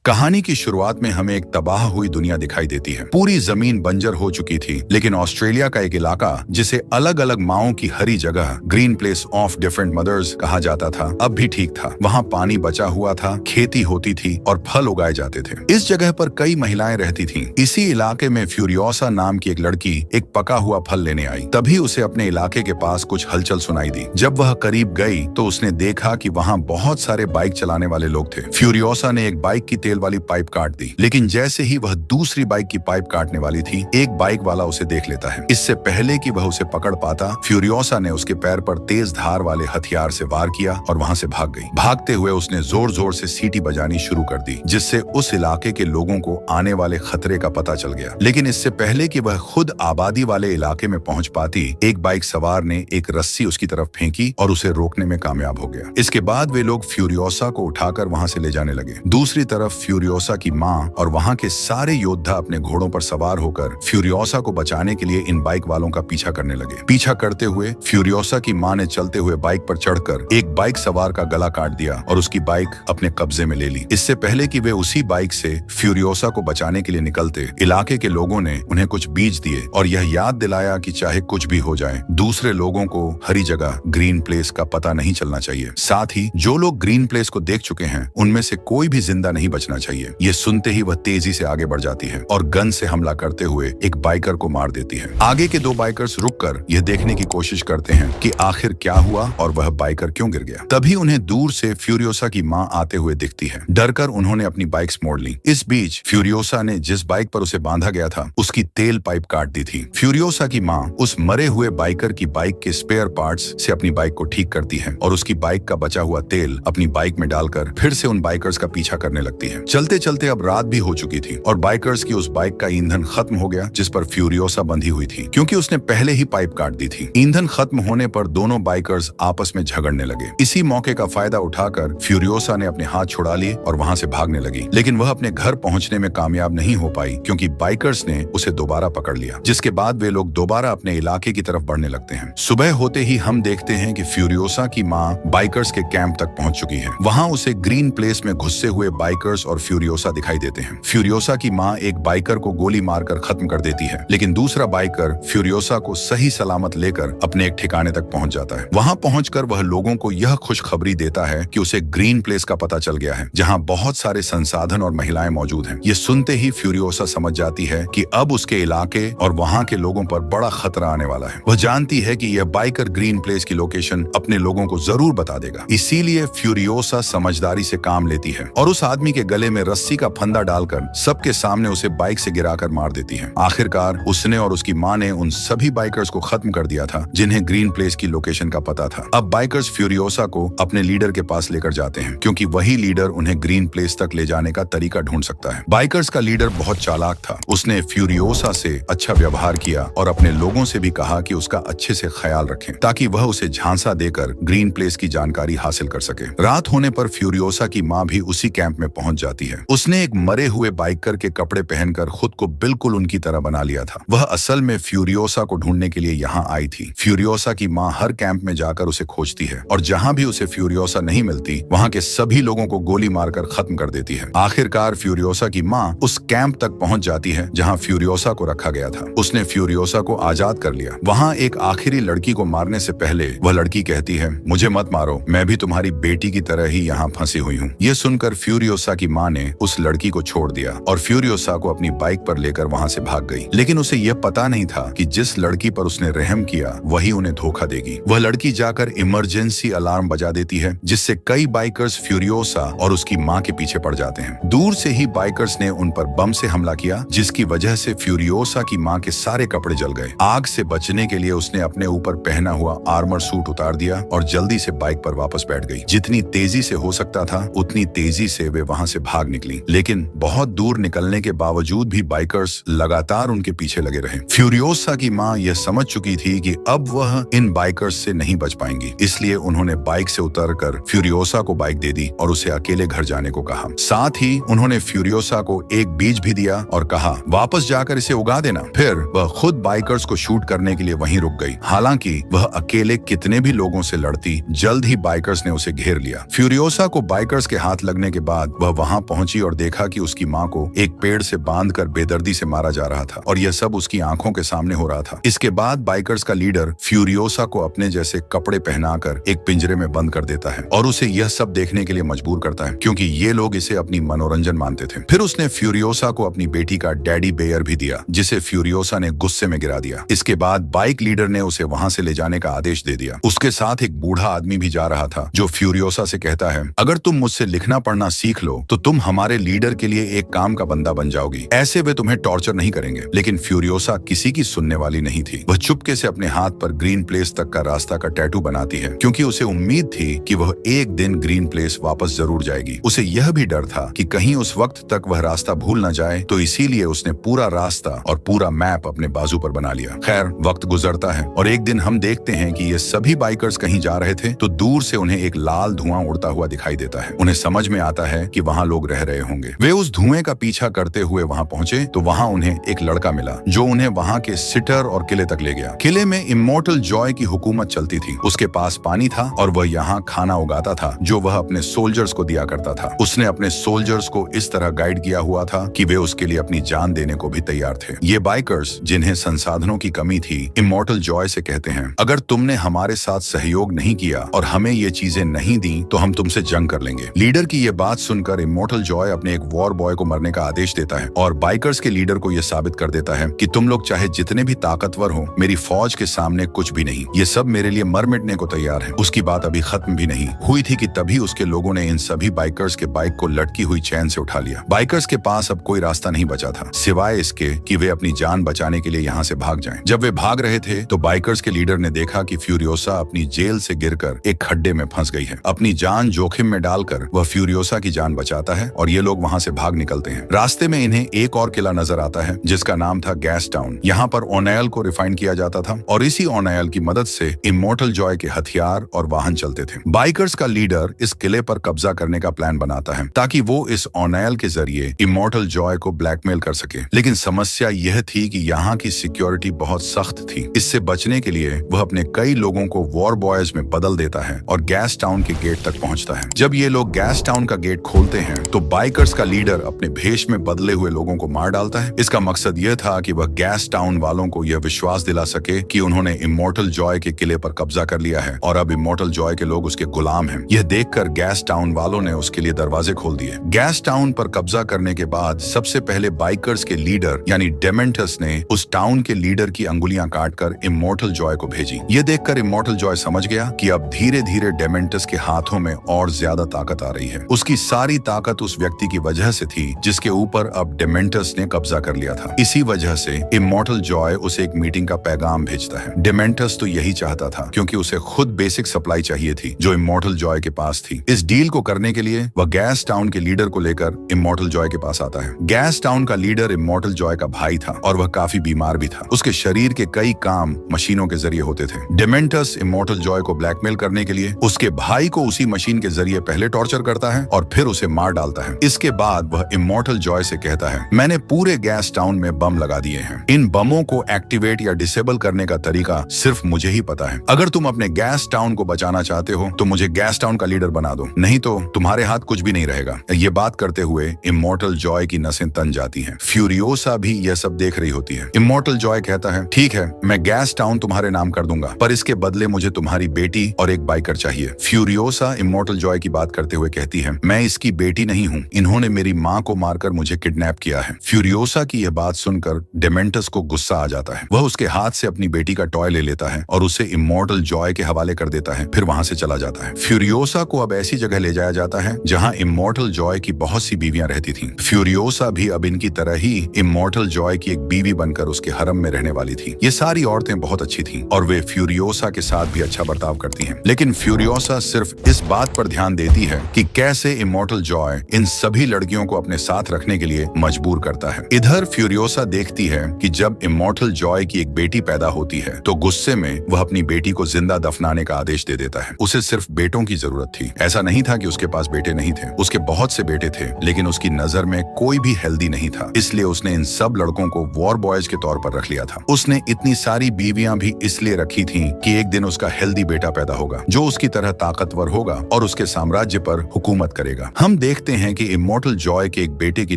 कहानी की शुरुआत में हमें एक तबाह हुई दुनिया दिखाई देती है। पूरी जमीन बंजर हो चुकी थी, लेकिन ऑस्ट्रेलिया का एक इलाका जिसे अलग अलग माओं की हरी जगह green place of different mothers कहा जाता था, अब भी ठीक था। वहाँ पानी बचा हुआ था, खेती होती थी और फल उगाए जाते थे। इस जगह पर कई महिलाएं रहती थीं। इसी इलाके में फ्यूरियोसा नाम की एक लड़की एक पका हुआ फल लेने आई। तभी उसे अपने इलाके के पास कुछ हलचल सुनाई दी। जब वह करीब गई तो उसने देखा कि वहाँ बहुत सारे बाइक चलाने वाले लोग थे। फ्यूरियोसा ने एक बाइक की तेल वाली पाइप काट दी, लेकिन जैसे ही वह दूसरी बाइक की पाइप काटने वाली थी, एक बाइक वाला उसे देख लेता है। इससे पहले कि वह उसे पकड़ पाता, फ्यूरियोसा ने उसके पैर पर तेज धार वाले हथियार से वार किया और वहां से भाग गई। भागते हुए उसने जोर जोर से सीटी बजानी शुरू कर दी, जिससे उस इलाके के लोगों को आने वाले खतरे का पता चल गया। लेकिन इससे पहले कि वह खुद आबादी वाले इलाके में पहुंच पाती, एक बाइक सवार ने एक रस्सी उसकी तरफ फेंकी और उसे रोकने में कामयाब हो गया। इसके बाद वे लोग फ्यूरियोसा को उठाकर वहां से ले जाने लगे। दूसरी तरफ फ्यूरियोसा की मां और वहां के सारे योद्धा अपने घोड़ों पर सवार होकर फ्यूरियोसा को बचाने के लिए इन बाइक वालों का पीछा करने लगे। पीछा करते हुए फ्यूरियोसा की मां ने चलते हुए बाइक पर चढ़कर एक बाइक सवार का गला काट दिया और उसकी बाइक अपने कब्जे में ले ली। इससे पहले कि वे उसी बाइक से फ्यूरियोसा को बचाने के लिए निकलते, इलाके के लोगों ने उन्हें कुछ बीज दिए और यह याद दिलाया कि चाहे कुछ भी हो जाए, दूसरे लोगों को हरी जगह ग्रीन प्लेस का पता नहीं चलना चाहिए। साथ ही जो लोग ग्रीन प्लेस को देख चुके हैं, उनमें से कोई भी जिंदा नहीं बचना चाहिए। ये सुनते ही वह तेजी से आगे बढ़ जाती है और गन से हमला करते हुए एक बाइकर को मार देती है। आगे के दो बाइकर्स रुककर यह देखने की कोशिश करते हैं कि आखिर क्या हुआ और वह बाइकर क्यों गिर गया। तभी उन्हें दूर से फ्यूरियोसा की मां आते हुए दिखती है। डरकर उन्होंने अपनी बाइक्स मोड़ ली। इस बीच फ्यूरियोसा ने जिस बाइक पर उसे बांधा गया था, उसकी तेल पाइप काट दी थी। फ्यूरियोसा की मां उस मरे हुए बाइकर की बाइक के स्पेयर पार्ट्स से अपनी बाइक को ठीक करती है और उसकी बाइक का बचा हुआ तेल अपनी बाइक में डालकर फिर से उन बाइकर्स का पीछा करने लगती है। चलते चलते अब रात भी हो चुकी थी और बाइकर्स की उस बाइक का ईंधन खत्म हो गया जिस पर फ्यूरियोसा बंधी हुई थी, क्योंकि उसने पहले ही पाइप काट दी थी। ईंधन खत्म होने पर दोनों बाइकर्स आपस में झगड़ने लगे। इसी मौके का फायदा उठाकर फ्यूरियोसा ने अपने हाथ छुड़ा लिए और वहां से भागने लगी, लेकिन वह अपने घर पहुंचने में कामयाब नहीं हो पाई, क्योंकि बाइकर्स ने उसे दोबारा पकड़ लिया। जिसके बाद वे लोग दोबारा अपने इलाके की तरफ बढ़ने लगते हैं। सुबह होते ही हम देखते हैं कि फ्यूरियोसा की मां बाइकर्स के कैंप तक पहुंच चुकी है। वहां उसे ग्रीन प्लेस में घुसे हुए बाइकर्स और फ्यूरियोसा दिखाई देते हैं। फ्यूरियोसा की मां एक बाइकर को गोली मारकर खत्म कर देती है, लेकिन दूसरा बाइकर फ्यूरियोसा को सही सलामत लेकर अपने एक ठिकाने तक पहुंच जाता है। वहां पहुंचकर वह लोगों को यह खुशखबरी देता है कि उसे ग्रीन प्लेस का पता चल गया है, जहां बहुत सारे संसाधन और महिलाएं मौजूद हैं। ये सुनते ही फ्यूरियोसा समझ जाती है कि अब उसके इलाके और वहां के लोगों पर बड़ा खतरा आने वाला है। वह जानती है कि यह बाइकर ग्रीन प्लेस की लोकेशन अपने लोगों को जरूर बता देगा। इसीलिए फ्यूरियोसा समझदारी से काम लेती है और उस आदमी के गले में रस्सी का फंदा डालकर सबके सामने उसे बाइक से गिराकर मार देती है। आखिरकार उसने और उसकी मां ने उन सभी बाइकर्स को खत्म कर दिया था जिन्हें ग्रीन प्लेस की लोकेशन का पता था। अब बाइकर्स फ्यूरियोसा को अपने लीडर के पास लेकर जाते हैं, क्योंकि वही लीडर उन्हें ग्रीन प्लेस तक ले जाने का तरीका ढूंढ सकता है। बाइकर्स का लीडर बहुत चालाक था। उसने फ्यूरियोसा से अच्छा व्यवहार किया और अपने लोगों से भी कहा कि उसका अच्छे से ख्याल रखें, ताकि वह उसे झांसा देकर ग्रीन प्लेस की जानकारी हासिल कर सके। रात होने पर फ्यूरियोसा की मां भी उसी कैंप में पहुंच जाती है। उसने एक मरे हुए बाइकर के कपड़े पहनकर खुद को बिल्कुल उनकी तरह बना लिया था। वह असल में फ्यूरियोसा को ढूंढने के लिए यहाँ आई थी। फ्यूरियोसा की मां हर कैंप में जाकर उसे खोजती है और जहां भी उसे फ्यूरियोसा नहीं मिलती, वहां के सभी लोगों को गोली मारकर खत्म कर देती है। आखिरकार फ्यूरियोसा की मां उस कैंप तक पहुंच जाती है जहां फ्यूरियोसा को रखा गया था। उसने फ्यूरियोसा को आजाद कर लिया। वहां एक आखिरी लड़की को मारने से पहले वह लड़की कहती है, मुझे मत मारो, मैं भी तुम्हारी बेटी की तरह ही यहाँ फंसी हुई हूँ। ये सुनकर फ्यूरियोसा की मां ने उस लड़की को छोड़ दिया और फ्यूरियोसा को अपनी बाइक पर लेकर वहां से भाग गई। लेकिन उसे यह पता नहीं था कि जिस लड़की पर उसने रहम किया वही उन्हें धोखा देगी। वह लड़की जाकर इमरजेंसी अलार्म बजा देती है, जिससे कई बाइकर्स फ्यूरियोसा और उसकी मां के पीछे पड़ जाते हैं। दूर से ही बाइकर्स ने उन पर बम से हमला किया, जिसकी वजह से फ्यूरियोसा की मां के सारे कपड़े जल गए। आग से बचने के लिए उसने अपने ऊपर पहना हुआ आर्मर सूट उतार दिया और जल्दी से बाइक पर वापस बैठ गई। जितनी तेजी से हो सकता था उतनी तेजी से वे वहां से भाग निकली, लेकिन बहुत दूर निकलने के बावजूद भी बाइकर्स लगातार उनके पीछे लगे रहे। फ्यूरियोसा की मां यह समझ चुकी थी कि अब वह इन बाइकर्स से नहीं बच पाएंगी, इसलिए उन्होंने बाइक से उतरकर फ्यूरियोसा को बाइक दे दी और उसे अकेले घर जाने को कहा। साथ ही उन्होंने फ्यूरियोसा को एक बीज भी दिया और कहा, वापस जाकर इसे उगा देना। फिर वह खुद बाइकर्स को शूट करने के लिए वहीं रुक गई। हालांकि वह अकेले कितने भी लोगों से लड़ती, जल्द ही बाइकर्स ने उसे घेर लिया। फ्यूरियोसा को बाइकर्स के हाथ लगने के बाद वह वहां वहां पहुंची और देखा कि उसकी माँ को एक पेड़ से बांधकर बेदर्दी से मारा जा रहा था और यह सब उसकी आंखों के सामने हो रहा था। इसके बाद बाइकर्स का लीडर फ्यूरियोसा को अपने जैसे कपड़े पहनाकर एक पिंजरे में बंद कर देता है और उसे यह सब देखने के लिए मजबूर करता है, क्योंकि ये लोग इसे अपनी मनोरंजन मानते थे। फिर उसने फ्यूरियोसा को अपनी बेटी का डैडी बेयर भी दिया, जिसे फ्यूरियोसा ने गुस्से में गिरा दिया। इसके बाद बाइक लीडर ने उसे वहां से ले जाने का आदेश दे दिया। उसके साथ एक बूढ़ा आदमी भी जा रहा था, जो फ्यूरियोसा से कहता है, अगर तुम मुझसे लिखना पढ़ना सीख लो तो तुम हमारे लीडर के लिए एक काम का बंदा बन जाओगी। ऐसे वे तुम्हें टॉर्चर नहीं करेंगे। लेकिन फ्यूरियोसा किसी की सुनने वाली नहीं थी। वह चुपके से अपने हाथ पर ग्रीन प्लेस तक का रास्ता का टैटू बनाती है, क्योंकि उसे उम्मीद थी कि वह एक दिन ग्रीन प्लेस वापस जरूर जाएगी। उसे यह भी डर था कि कहीं उस वक्त तक वह रास्ता भूल न जाए, तो इसीलिए उसने पूरा रास्ता और पूरा मैप अपने बाजू पर बना लिया। खैर, वक्त गुजरता है और एक दिन हम देखते हैं कि ये सभी बाइकर्स कहीं जा रहे थे तो दूर से उन्हें एक लाल धुआं उड़ता हुआ दिखाई देता है। उन्हें समझ में आता है कि वहां लोग रह रहे होंगे। वे उस धुएं का पीछा करते हुए वहां पहुंचे तो वहां उन्हें एक लड़का मिला, जो उन्हें वहां के सिटर और किले तक ले गया। किले में इमॉर्टल जॉय की हुकूमत चलती थी। उसके पास पानी था और वह यहाँ खाना उगाता था, जो वह अपने सोल्जर्स को दिया करता था। उसने अपने सोल्जर्स को इस तरह गाइड किया हुआ था कि वे उसके लिए अपनी जान देने को भी तैयार थे। ये बाइकर्स, जिन्हें संसाधनों की कमी थी, इमॉर्टल जॉय से कहते हैं, अगर तुमने हमारे साथ सहयोग नहीं किया और हमें ये चीजें नहीं दी तो हम तुमसे जंग कर लेंगे। लीडर की यह बात सुनकर इमॉर्टल जॉय अपने एक वॉर बॉय को मरने का आदेश देता है और बाइकर्स के लीडर को यह साबित कर देता है कि तुम लोग चाहे जितने भी ताकतवर हो, मेरी फौज के सामने कुछ भी नहीं। ये सब मेरे लिए मर मिटने को तैयार है। उसकी बात अभी खत्म भी नहीं हुई थी कि तभी उसके लोगों ने इन सभी बाइकर्स के बाइक को लटकी हुई चैन से उठा लिया। बाइकर्स के पास अब कोई रास्ता नहीं बचा था, सिवाय इसके कि वे अपनी जान बचाने के लिए यहाँ से भाग जाएं। जब वे भाग रहे थे तो बाइकर्स के लीडर ने देखा कि फ्यूरियोसा अपनी जेल से गिरकर एक खड्डे में फंस गई है। अपनी जान जोखिम में डालकर वह फ्यूरियोसा की जान बचाता है और ये लोग वहाँ से भाग निकलते हैं। रास्ते में इन्हें एक और किला नजर आता है, जिसका नाम था गैस टाउन। यहाँ पर ओनेल को रिफाइन किया जाता था और इसी ओनेल की मदद से इमॉर्टल जॉय के हथियार और वाहन चलते थे। बाइकर्स का लीडर इस किले पर कब्जा करने का प्लान बनाता है ताकि वो इस ओनेल के जरिए इमॉर्टल जॉय को ब्लैकमेल कर सके। लेकिन समस्या यह थी कि यहाँ की सिक्योरिटी बहुत सख्त थी। इससे बचने के लिए वह अपने कई लोगों को वॉर बॉयज में बदल देता है और गैस टाउन के गेट तक पहुंचता है। जब ये लोग गैस टाउन का गेट खोलते हैं तो बाइकर्स का लीडर अपने भेष में बदले हुए लोगों को मार डालता है। इसका मकसद यह था कि वह गैस टाउन वालों को यह विश्वास दिला सके कि उन्होंने इमॉर्टल जॉय के किले पर कब्जा कर लिया है और अब इमॉर्टल जॉय के लोग उसके गुलाम हैं। यह देखकर गैस टाउन वालों ने उसके लिए दरवाजे खोल दिए। गैस टाउन पर कब्जा करने के बाद सबसे पहले बाइकर्स के लीडर यानी डेमेंटस ने उस टाउन के लीडर की अंगुलियां काटकर इमॉर्टल जॉय को भेजी। यह देखकर इमॉर्टल जॉय समझ गया कि अब धीरे धीरे डेमेंटस के हाथों में और ज्यादा ताकत आ रही है। उसकी सारी ताकत उस व्यक्ति की वजह से थी जिसके ऊपर अब डेमेंटस ने कब्जा कर लिया था। इसी वजह से इमॉर्टल जॉय उसे एक मीटिंग का पैगाम भेजता है। डेमेंटस तो यही चाहता था, क्योंकि उसे खुद बेसिक सप्लाई चाहिए थी जो इमॉर्टल जॉय के पास थी। इस डील को करने के लिए वह गैस टाउन के लीडर को लेकर इमॉर्टल जॉय के पास आता है। गैस टाउन का लीडर इमॉर्टल जॉय का भाई था और वह काफी बीमार भी था। उसके शरीर के कई काम मशीनों के जरिए होते थे। डेमेंटस इमॉर्टल जॉय को ब्लैकमेल करने के लिए उसके भाई को उसी मशीन के जरिए पहले टॉर्चर करता है और फिर उसे मार डालता है। इसके बाद वह इमॉर्टल जॉय से कहता है, मैंने पूरे गैस टाउन में बम लगा दिए हैं। इन बमों को एक्टिवेट या डिसेबल करने का तरीका सिर्फ मुझे ही पता है। अगर तुम अपने गैस टाउन को बचाना चाहते हो तो मुझे गैस टाउन का लीडर बना दो, नहीं तो तुम्हारे हाथ कुछ भी नहीं रहेगा। ये बात करते हुए इमॉर्टल जॉय की नसें तन जाती हैं। फ्यूरियोसा भी यह सब देख रही होती है। इमॉर्टल जॉय कहता है, ठीक है, मैं गैस टाउन तुम्हारे नाम कर दूंगा, पर इसके बदले मुझे तुम्हारी बेटी और एक बाइकर चाहिए। फ्यूरियोसा इमॉर्टल जॉय की बात करते हुए कहती है, मैं इसकी बेटी नहीं हूँ, इन्होंने मेरी माँ को मारकर मुझे किडनैप किया है। फ्यूरियोसा की यह बात सुनकर डेमेंटस को गुस्सा आ जाता है। वह उसके हाथ से अपनी बेटी का टॉय ले लेता है और उसे इमॉर्टल जॉय के हवाले कर देता है, फिर वहां से चला जाता है। फ्यूरियोसा को अब ऐसी जगह ले जाया जाता है जहां इमॉर्टल जॉय की बहुत सी बीवियां रहती थीं। फ्यूरियोसा भी अब इनकी तरह ही इमॉर्टल जॉय की एक बीवी बनकर उसके हरम में रहने वाली थी। ये सारी औरतें बहुत अच्छी थीं और वे फ्यूरियोसा के साथ भी अच्छा बर्ताव करती हैं। लेकिन फ्यूरियोसा सिर्फ इस बात पर ध्यान देती है कि कैसे इमॉर्टल जॉय इन सभी लड़कियों को अपने साथ रखने के लिए मजबूर करता है। इधर फ्यूरियोसा देखती है कि जब इमॉर्टल जॉय की एक बेटी पैदा होती है तो गुस्से में वह अपनी बेटी को जिंदा दफनाने का आदेश दे देता है। उसे सिर्फ बेटों की जरूरत थी। ऐसा नहीं था कि उसके पास बेटे नहीं थे, उसके बहुत से बेटे थे, लेकिन उसकी नजर में कोई भी हेल्दी नहीं था। इसलिए उसने इन सब लड़कों को वॉर बॉयज के तौर पर रख लिया था। उसने इतनी सारी बीवियां भी इसलिए रखी थी कि एक दिन उसका हेल्दी बेटा पैदा होगा जो उसकी तरह ताकतवर होगा और उसके साम्राज्य पर हुकूमत करेगा। हम देखते देखते हैं कि इमॉर्टल जॉय के एक बेटे की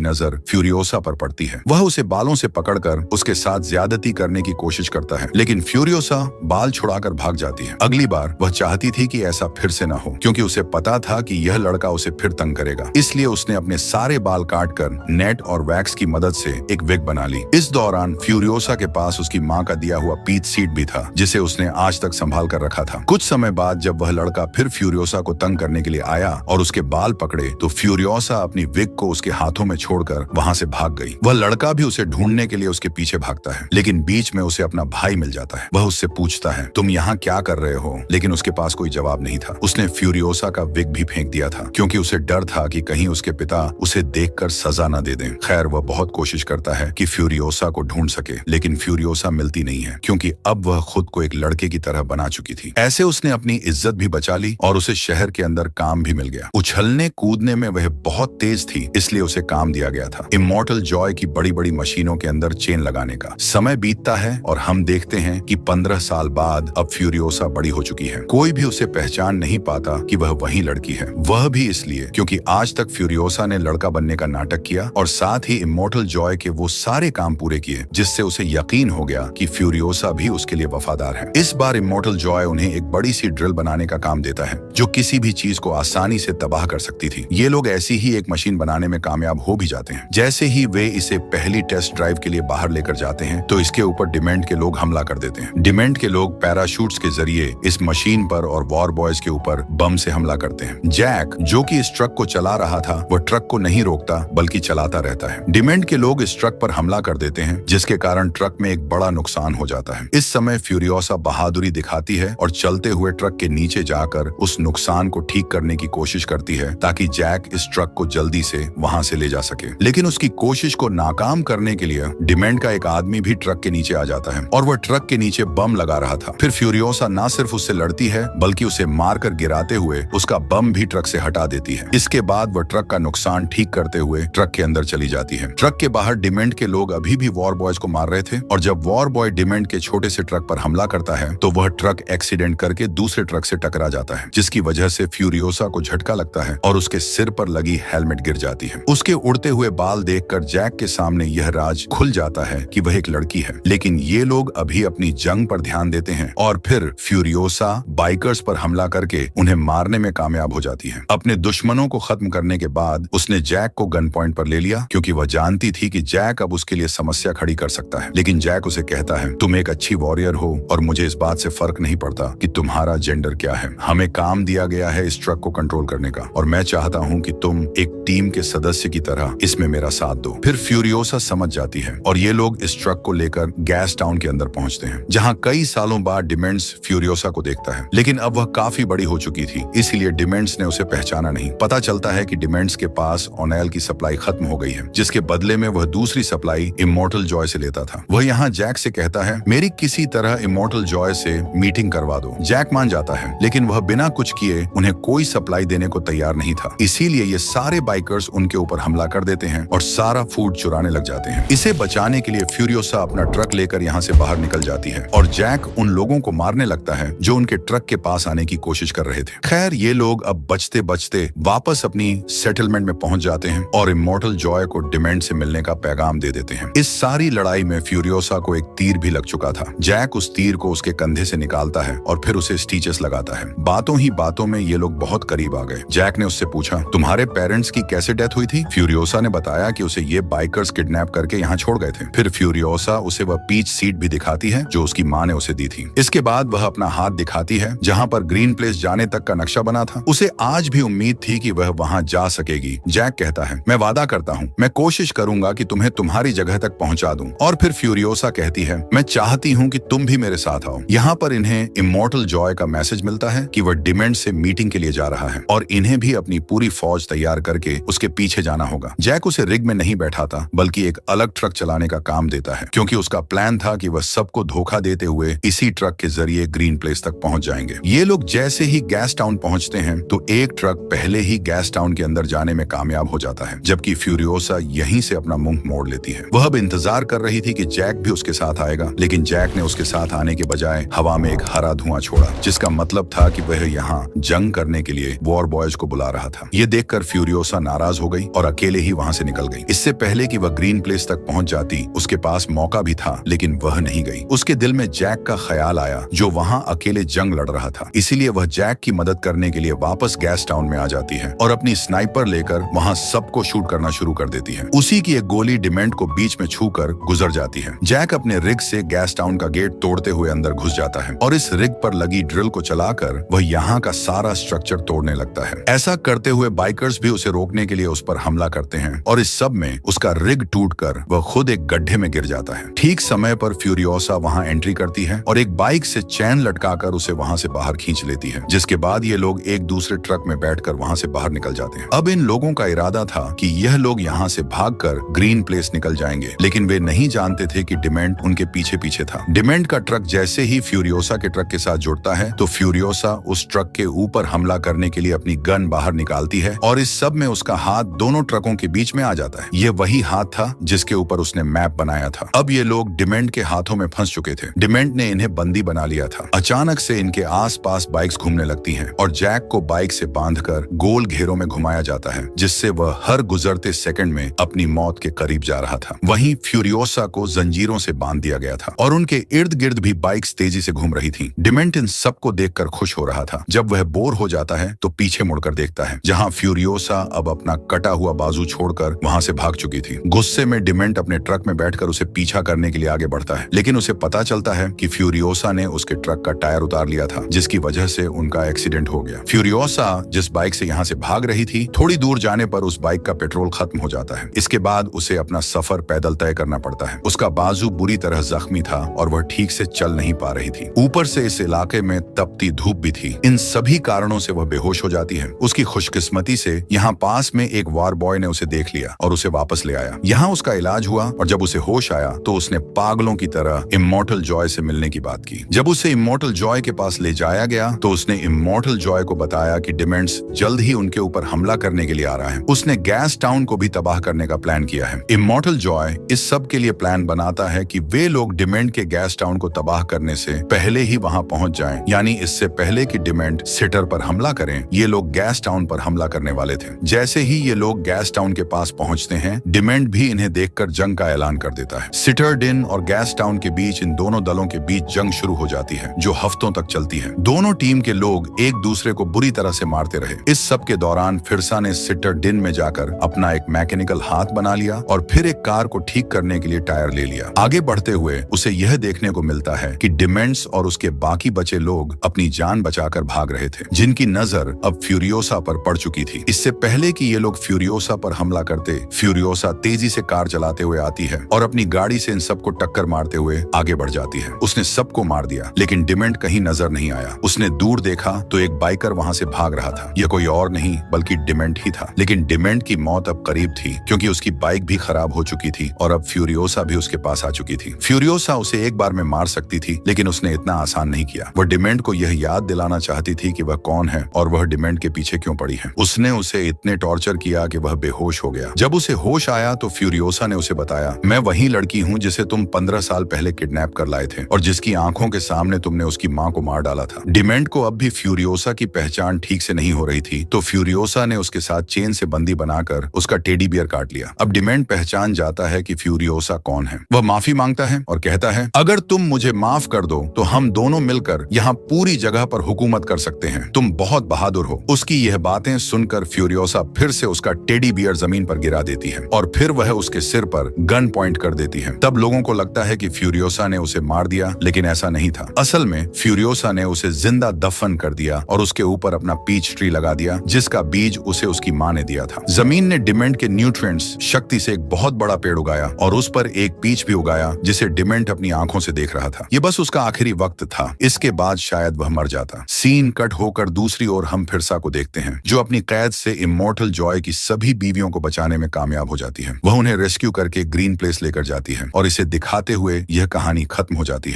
नजर फ्यूरियोसा पर पड़ती है। वह उसे बालों से पकड़कर उसके साथ ज्यादती करने की कोशिश करता है, लेकिन फ्यूरियोसा बाल छुड़ाकर भाग जाती है। अगली बार वह चाहती थी कि ऐसा फिर से न हो, क्योंकि उसे पता था कि यह लड़का उसे फिर तंग करेगा। इसलिए उसने अपने सारे बाल काटकर नेट और वैक्स की मदद से एक विग बना ली। इस दौरान फ्यूरियोसा के पास उसकी माँ का दिया हुआ पीच सीट भी था, जिसे उसने आज तक संभाल कर रखा था। कुछ समय बाद जब वह लड़का फिर फ्यूरियोसा को तंग करने के लिए आया और उसके बाल पकड़े, तो फ्यूरियोसा अपनी विग को उसके हाथों में छोड़कर वहां से भाग गई। वह लड़का भी उसे ढूंढने के लिए उसके पीछे भागता है, लेकिन बीच में उसे अपना भाई मिल जाता है। वह उससे पूछता है, तुम यहाँ क्या कर रहे हो? लेकिन उसके पास कोई जवाब नहीं था। उसने फ्यूरियोसा का विग भी फेंक दिया था, क्योंकि उसे डर था कि कहीं उसके पिता उसे देखकर सजा न दे दें। खैर, वह बहुत कोशिश करता है कि फ्यूरियोसा को ढूंढ सके, लेकिन फ्यूरियोसा मिलती नहीं है, क्योंकि अब वह खुद को एक लड़के की तरह बना चुकी थी। ऐसे उसने अपनी इज्जत भी बचा ली और उसे शहर के अंदर काम भी मिल गया। उछलने कूदने में वह बहुत तेज थी, इसलिए उसे काम दिया गया था इमॉर्टल जॉय की बड़ी बड़ी मशीनों के अंदर चेन लगाने का। समय बीतता है और हम देखते हैं कि 15 साल बाद अब फ्यूरियोसा बड़ी हो चुकी है। कोई भी उसे पहचान नहीं पाता कि वह वही लड़की है। वह भी इसलिए क्योंकि आज तक फ्यूरियोसा ने लड़का बनने का नाटक किया और साथ ही इमॉर्टल जॉय के वो सारे काम पूरे किए, जिससे उसे यकीन हो गया कि फ्यूरियोसा भी उसके लिए वफादार है। इस बार इमॉर्टल जॉय उन्हें एक बड़ी सी ड्रिल बनाने का काम देता है, जो किसी भी चीज को आसानी से तबाह कर सकती थी। ये लोग ऐसी ही एक मशीन बनाने में कामयाब हो भी जाते हैं। जैसे ही वे इसे पहली टेस्ट ड्राइव के लिए बाहर लेकर जाते हैं, तो इसके ऊपर डिमेंट के लोग हमला कर देते हैं। डिमेंट के लोग पैराशूट्स के जरिए इस मशीन पर और वॉर बॉयज के ऊपर बम से हमला करते हैं। जैक, जो कि इस ट्रक को चला रहा था, वह ट्रक को नहीं रोकता बल्कि चलाता रहता है। डिमेंट के लोग इस ट्रक पर हमला कर देते हैं, जिसके कारण ट्रक में एक बड़ा नुकसान हो जाता है। इस समय फ्यूरियोसा बहादुरी दिखाती है और चलते हुए ट्रक के नीचे जाकर उस नुकसान को ठीक करने की कोशिश करती है, ताकि जैक इस ट्रक को जल्दी से वहां से ले जा सके। लेकिन उसकी कोशिश को नाकाम करने के लिए डिमेंट का एक आदमी भी ट्रक के नीचे आ जाता है और वह ट्रक के नीचे बम लगा रहा था। फिर फ्यूरियोसा न सिर्फ उससे लड़ती है, बल्कि उसे मारकर गिराते हुए उसका बम भी ट्रक से हटा देती है। इसके बाद वह ट्रक का नुकसान ठीक करते हुए ट्रक के अंदर चली जाती है। ट्रक के बाहर डिमेंट के लोग अभी भी वॉर बॉयज को मार रहे थे, और जब वॉर बॉय डिमेंट के छोटे से ट्रक पर हमला करता है, तो वह ट्रक एक्सीडेंट करके दूसरे ट्रक से टकरा जाता है, जिसकी वजह से फ्यूरियोसा को झटका लगता है और उसके सिर पर लगी हेलमेट गिर जाती है। उसके उड़ते हुए बाल देखकर जैक के सामने यह राज खुल जाता है कि वह एक लड़की है। लेकिन ये लोग अभी अपनी जंग पर ध्यान देते हैं और फिर फ्यूरियोसा बाइकर्स पर हमला करके उन्हें मारने में कामयाब हो जाती है। अपने दुश्मनों को खत्म करने के बाद उसने जैक को गन पॉइंट पर ले लिया, क्योंकि वह जानती थी कि जैक अब उसके लिए समस्या खड़ी कर सकता है। लेकिन जैक उसे कहता है, तुम एक अच्छी वॉरियर हो और मुझे इस बात से फर्क नहीं पड़ता कि तुम्हारा जेंडर क्या है। हमें काम दिया गया है इस ट्रक को कंट्रोल करने का, और मैं चाहता हूँ कि तुम एक टीम के सदस्य की तरह इसमें मेरा साथ दो। फिर फ्यूरियोसा समझ जाती है और ये लोग इस ट्रक को लेकर गैस टाउन के अंदर पहुंचते हैं, जहां कई सालों बाद डिमेंट्स फ्यूरियोसा को देखता है। लेकिन अब वह काफी बड़ी हो चुकी थी, इसीलिए डिमेंट्स ने उसे पहचाना नहीं। पता चलता है कि डिमेंट्स के पास ओनेल की सप्लाई खत्म हो गई है, जिसके बदले में वह दूसरी सप्लाई इमॉर्टल जॉय से लेता था। वह यहाँ जैक से कहता है, मेरी किसी तरह इमॉर्टल जॉय से मीटिंग करवा दो। जैक मान जाता है, लेकिन वह बिना कुछ किए उन्हें कोई सप्लाई देने को तैयार नहीं था। इसीलिए ये सारे बाइकर्स उनके ऊपर हमला कर देते हैं और सारा फूड चुराने लग जाते हैं। इसे बचाने के लिए फ्यूरियोसा अपना ट्रक लेकर यहाँ से बाहर निकल जाती है और जैक उन लोगों को मारने लगता है जो उनके ट्रक के पास आने की कोशिश कर रहे थे। खैर, ये लोग अब बचते बचते वापस अपनी सेटलमेंट में पहुंच जाते हैं और इमॉर्टल जॉय को डिमेंट से मिलने का पैगाम दे देते हैं। इस सारी लड़ाई में फ्यूरियोसा को एक तीर भी लग चुका था। जैक उस तीर को उसके कंधे से निकालता है और फिर उसे स्टिचेस लगाता है। बातों ही बातों में ये लोग बहुत करीब आ गए। जैक ने उससे पूछा, तुम्हारे पेरेंट्स की कैसे डेथ हुई थी? फ्यूरियोसा ने बताया कि उसे ये बाइकर्स किडनैप करके यहाँ छोड़ गए थे। फिर फ्यूरियोसा उसे वह पीच सीट भी दिखाती है जो उसकी माँ ने उसे दी थी। इसके बाद वह अपना हाथ दिखाती है जहाँ पर ग्रीन प्लेस जाने तक का नक्शा बना था। उसे आज भी उम्मीद थी कि वह वहाँ जा सकेगी। जैक कहता है, मैं वादा करता हूँ, मैं कोशिश करूंगा कि तुम्हें तुम्हारी जगह तक पहुँचा दूं। और फिर फ्यूरियोसा कहती है, मैं चाहती हूँ कि तुम भी मेरे साथ आओ। यहाँ पर इन्हें इमॉर्टल जॉय का मैसेज मिलता है कि वह डिमेंट से मीटिंग के लिए जा रहा है और इन्हें भी अपनी पूरी फौज तैयार करके उसके पीछे जाना होगा। जैक उसे रिग में नहीं बैठाता, बल्कि एक अलग ट्रक चलाने का काम देता है, क्योंकि उसका प्लान था कि वह सबको धोखा देते हुए इसी ट्रक के जरिए ग्रीन प्लेस तक पहुंच जाएंगे। ये लोग जैसे ही गैस टाउन पहुंचते हैं, तो एक ट्रक पहले ही गैस टाउन के अंदर जाने में कामयाब हो जाता है, जबकि फ्यूरियोसा यहीं से अपना मुंह मोड़ लेती है। वह अब इंतजार कर रही थी कि जैक भी उसके साथ आएगा, लेकिन जैक ने उसके साथ आने के बजाय हवा में एक हरा धुआं छोड़ा, जिसका मतलब था कि वह यहाँ जंग करने के लिए वॉर बॉयज को बुला रहा था। ये देखकर देखकर फ्यूरियोसा नाराज हो गई और अकेले ही वहां से निकल गई। इससे पहले कि वह ग्रीन प्लेस तक पहुंच जाती, उसके पास मौका भी था, लेकिन वह नहीं गई। उसके दिल में जैक का ख्याल आया, जो वहां अकेले जंग लड़ रहा था। इसीलिए वह जैक की मदद करने के लिए वापस गैस टाउन में आ जाती है और अपनी स्नाइपर लेकर वहां सबको शूट करना शुरू कर देती है। उसी की एक गोली डिमेंट को बीच में छूकर गुजर जाती है। जैक अपने रिग से गैस टाउन का गेट तोड़ते हुए अंदर घुस जाता है और इस रिग पर लगी ड्रिल को चलाकर वह यहाँ का सारा स्ट्रक्चर तोड़ने लगता है। ऐसा करते हुए बाइकर्स भी उसे रोकने के लिए उस पर हमला करते हैं और इस सब में उसका रिग टूटकर वह खुद एक गड्ढे में गिर जाता है। ठीक समय पर फ्यूरियोसा वहां एंट्री करती है और एक बाइक से चैन लटकाकर उसे वहां से बाहर खींच लेती है, जिसके बाद ये लोग एक दूसरे ट्रक में बैठकर वहां से बाहर निकल जाते हैं। अब इन लोगों का इरादा था कि यह लोग यहाँ से भागकर ग्रीन प्लेस निकल जाएंगे, लेकिन वे नहीं जानते थे कि डिमेंट उनके पीछे पीछे था। डिमेंट का ट्रक जैसे ही फ्यूरियोसा के ट्रक के साथ जुड़ता है तो फ्यूरियोसा उस ट्रक के ऊपर हमला करने के लिए अपनी गन बाहर निकालती है और इस सब में उसका हाथ दोनों ट्रकों के बीच में आ जाता है। यह वही हाथ था जिसके ऊपर उसने मैप बनाया था। अब ये लोग डिमेंट के हाथों में फंस चुके थे। डिमेंट ने इन्हें बंदी बना लिया था। अचानक से इनके आसपास बाइक्स घूमने लगती हैं और जैक को बाइक से बांधकर गोल घेरों में घुमाया जाता है, जिससे वह हर गुजरते सेकंड में अपनी मौत के करीब जा रहा था। वहीं फ्यूरियोसा को जंजीरों से बांध दिया गया था और उनके इर्द गिर्द भी बाइक्स तेजी से घूम रही थी। डिमेंट इन सबको देखकर खुश हो रहा था। जब वह बोर हो जाता है तो पीछे मुड़कर देखता है, जहां फ्यूरियोसा अब अपना कटा हुआ बाजू छोड़कर वहां से भाग चुकी थी। गुस्से में डिमेंट अपने ट्रक में बैठकर उसे पीछा करने के लिए आगे बढ़ता है, लेकिन उसे पता चलता है कि फ्यूरियोसा ने उसके ट्रक का टायर उतार लिया था, जिसकी वजह से उनका एक्सीडेंट हो गया। फ्यूरियोसा जिस बाइक से यहाँ से भाग रही थी, थोड़ी दूर जाने पर उस बाइक का पेट्रोल खत्म हो जाता है। इसके बाद उसे अपना सफर पैदल तय करना पड़ता है। उसका बाजू बुरी तरह जख्मी था और वह ठीक से चल नहीं पा रही थी। ऊपर से इस इलाके में तपती धूप भी थी। इन सभी कारणों से वह बेहोश हो जाती है। उसकी खुशकिस्मती से यहाँ पास में एक वार बॉय ने उसे देख लिया और उसे वापस ले आया। यहाँ उसका इलाज हुआ और जब उसे होश आया तो उसने पागलों की तरह इमॉर्टल जॉय से मिलने की बात की। जब उसे इमॉर्टल जॉय के पास ले जाया गया तो उसने इमॉर्टल जॉय को बताया कि डिमेंट्स जल्द ही उनके ऊपर हमला करने के लिए आ रहा है। उसने गैस टाउन को भी तबाह करने का प्लान किया है। इमॉर्टल जॉय इस सब के लिए प्लान बनाता है कि वे लोग डिमेंट के गैस टाउन को तबाह करने से पहले ही वहां पहुंच जाएं, यानी इससे पहले कि डिमेंट सिटर पर हमला करें, ये लोग गैस टाउन पर हमला करने वाले थे। जैसे ही ये लोग गैस टाउन के पास पहुंचते हैं, डिमेंट भी इन्हें देखकर जंग का ऐलान कर देता है। सिटरडिन और गैस टाउन के बीच इन दोनों दलों के बीच जंग शुरू हो जाती है, जो हफ्तों तक चलती है। दोनों टीम के लोग एक दूसरे को बुरी तरह से मारते रहे। इस सब के दौरान फिरसा ने सिटरडिन में जाकर अपना एक मैकेनिकल हाथ बना लिया और फिर एक कार को ठीक करने के लिए टायर ले लिया। आगे बढ़ते हुए उसे यह देखने को मिलता है कि डिमेंट्स और उसके बाकी बचे लोग अपनी जान बचाकर भाग रहे थे, जिनकी नजर अब फ्यूरियोसा पर पड़ चुकी थी। इससे पहले कि ये लोग फ्यूरियोसा पर हमला करते, फ्यूरियोसा तेजी से कार चलाते हुए आती है और अपनी गाड़ी से इन सबको टक्कर मारते हुए आगे बढ़ जाती है। उसने सबको मार दिया, लेकिन डिमेंट कहीं नजर नहीं आया। उसने दूर देखा तो एक बाइकर वहां से भाग रहा था। यह कोई और नहीं बल्कि डिमेंट ही था, लेकिन डिमेंट की मौत अब करीब थी, क्योंकि उसकी बाइक भी खराब हो चुकी थी और अब फ्यूरियोसा भी उसके पास आ चुकी थी। फ्यूरियोसा उसे एक बार में मार सकती थी, लेकिन उसने इतना आसान नहीं किया। वह डिमेंट को यह याद दिलाना चाहती थी कि वह कौन है और वह डिमेंट के पीछे क्यों पड़ी है। उसने उसे इतने टॉर्चर किया कि वह बेहोश हो गया। जब उसे होश आया तो फ्यूरियोसा ने उसे बताया, मैं वही लड़की हूँ जिसे तुम 15 साल पहले किडनैप कर लाए थे और जिसकी आंखों के सामने तुमने उसकी माँ को मार डाला था। डिमेंट को अब भी फ्यूरियोसा की पहचान ठीक से नहीं हो रही थी, तो फ्यूरियोसा ने उसके साथ चेन से बंदी बनाकर उसका टेडी बियर काट लिया। अब डिमेंट पहचान जाता है कि फ्यूरियोसा कौन है। वह माफी मांगता है और कहता है, अगर तुम मुझे माफ कर दो तो हम दोनों मिलकर यहाँ पूरी जगह पर हुकूमत कर सकते हैं। तुम बहुत बहादुर हो। उसकी यह बातें सुनकर फ्यूरियोसा फिर से उसका टेडी बियर जमीन पर गिरा देती है और फिर वह उसके सिर पर गन पॉइंट कर देती है। तब लोगों को लगता है कि फ्यूरियोसा ने उसे मार दिया, लेकिन ऐसा नहीं था। असल में फ्यूरियोसा ने उसे जिंदा दफन कर दिया और उसके ऊपर अपना पीच ट्री लगा दिया, जिसका बीज उसे उसकी माँ ने दिया था। जमीन ने डिमेंट के न्यूट्रिएंट्स शक्ति से एक बहुत बड़ा पेड़ उगाया और उस पर एक पीच भी उगाया, जिसे डिमेंट अपनी आंखों से देख रहा था। ये बस उसका आखिरी वक्त था। इसके बाद शायद वह मर जाता। सीन कट होकर दूसरी ओर हम फिरसा को देखते हैं, जो अपनी कैद से इमॉर्टल जॉय की सभी बीवियों को बचाने में कामयाब हो जाती है। वह उन्हें रेस्क्यू करके ग्रीन प्लेस लेकर जाती है और इसे दिखाते हुए यह कहानी खत्म हो जाती है।